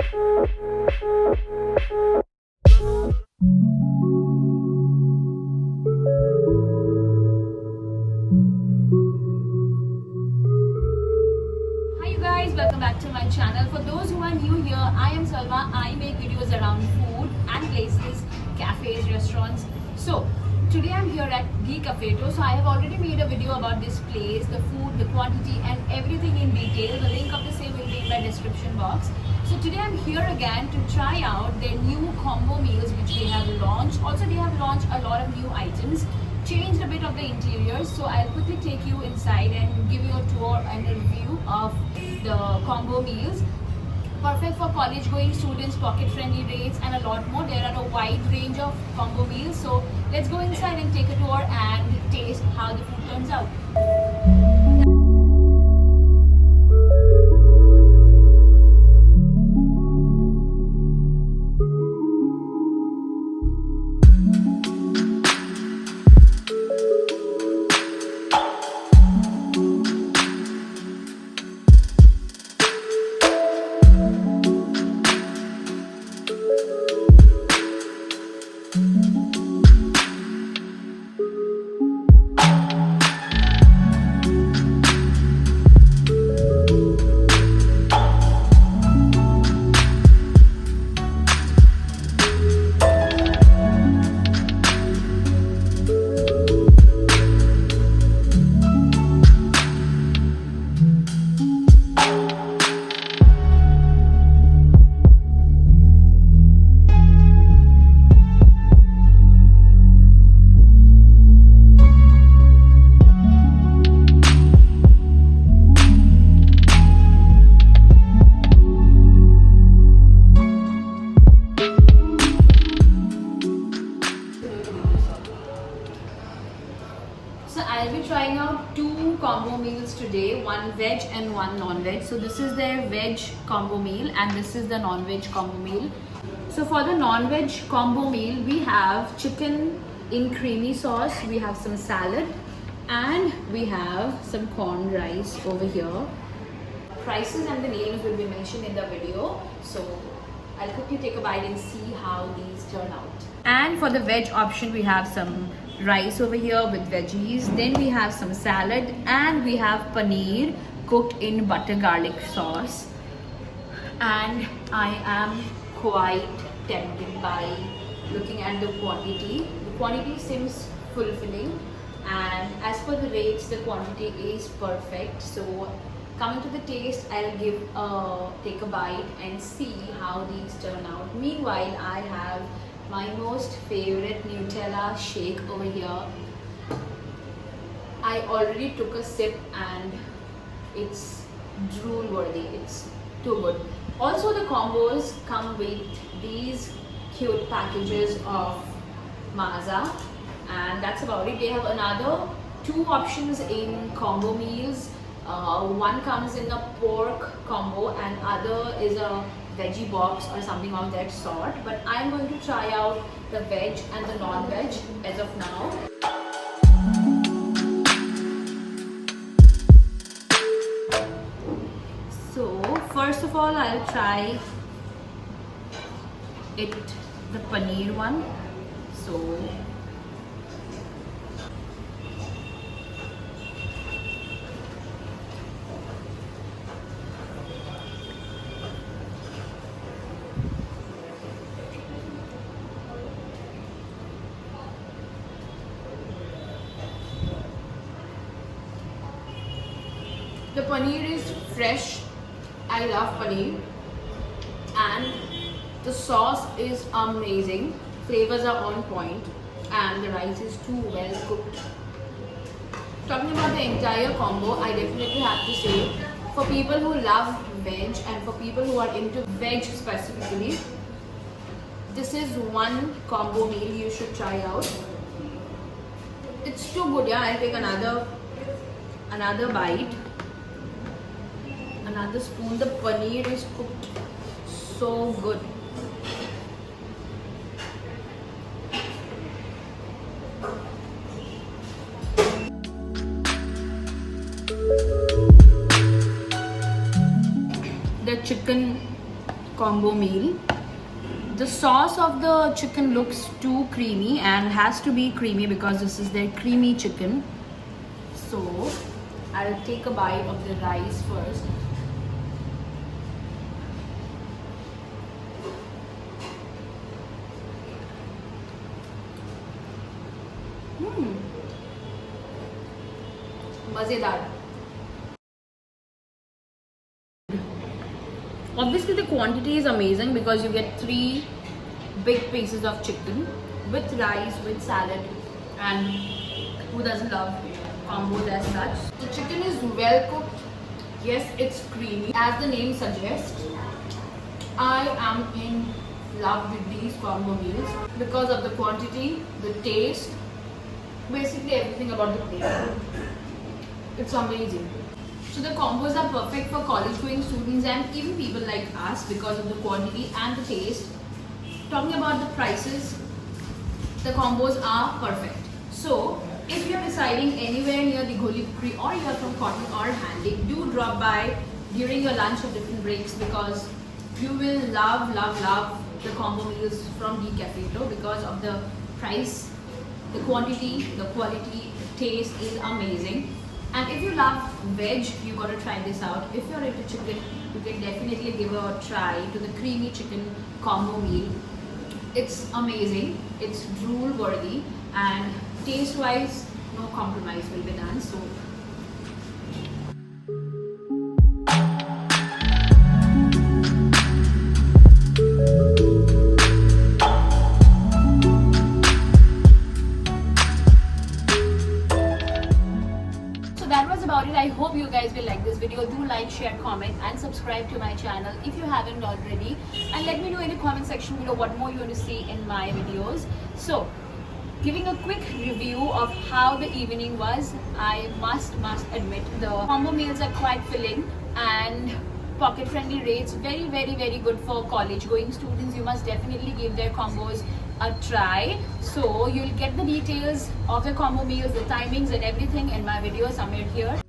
You guys, welcome back to my channel. For those who are new here, I am Salma. I make videos around food and places, cafes, restaurants. So today I'm here at The Cafeto. So I have already made a video about this place, the food, the quantity and everything in detail. The link of the same will be in my description box. So today I'm here again to try out their new combo meals which they have launched. Also they have launched a lot of new items, changed a bit of the interiors. So I'll quickly take you inside and give you a tour and a review of the combo meals. Perfect for college going students, pocket friendly rates and a lot more. There are a wide range of combo meals. So let's go inside and take a tour and taste how the food turns out. So I'll be trying out two combo meals today, one veg and one non-veg. So this is their veg combo meal and this is the non-veg combo meal. So for the non-veg combo meal, we have chicken in creamy sauce, we have some salad and we have some corn rice over here. Prices and the names will be mentioned in the video. So I'll quickly take a bite and see how these turn out. And for the veg option, we have some rice over here with veggies. Then we have some salad and we have paneer cooked in butter garlic sauce. And I am quite tempted by looking at the quantity. The quantity seems fulfilling and as per the rates, the quantity is perfect. So coming to the taste, I'll take a bite and see how these turn out. Meanwhile, I have my most favorite Nutella shake over here. I already took a sip and it's drool worthy. It's too good. Also the combos come with these cute packages of maza and that's about it. They have another two options in combo meals. One comes in a pork combo and other is a veggie box or something of that sort, but I'm going to try out the veg and the non-veg as of now. So first of all, I'll try the paneer one. So the paneer is fresh. I love paneer and the sauce is amazing. Flavors are on point and the rice is too well cooked. Talking about the entire combo, I definitely have to say, for people who love veg and for people who are into veg specifically, this is one combo meal you should try out. It's too good, yeah. I'll take another bite. Another spoon. The paneer is cooked so good. The chicken combo meal. The sauce of the chicken looks too creamy and has to be creamy because this is their creamy chicken. So I'll take a bite of the rice first. Mazedar. Obviously the quantity is amazing because you get 3 big pieces of chicken with rice, with salad, and who doesn't love combos as such. The chicken is well cooked. Yes, it's creamy. As the name suggests, I am in love with these combo meals because of the quantity, the taste, basically everything about the plate. It's amazing. So the combos are perfect for college going students and even people like us because of the quantity and the taste. Talking about the prices, the combos are perfect. So if you are residing anywhere near the Goli Pukri or you are from Cotton or Handy, do drop by during your lunch or different breaks because you will love the combo meals from the Cafe Flow because of the price, the quantity, the quality, the taste is amazing. And if you love veg, you gotta try this out. If you're into chicken, you can definitely give a try to the creamy chicken combo meal. It's amazing, it's drool worthy, and taste wise, no compromise will be done. So that was about it. I hope you guys will like this video. Do like, share, comment and subscribe to my channel if you haven't already, and let me know in the comment section below what more you want to see in my videos. So giving a quick review of how the evening was, I must admit the combo meals are quite filling and pocket friendly rates. Very good for college going students. You must definitely give their combos a try. So you'll get the details of the combo meals, the timings and everything in my video somewhere here.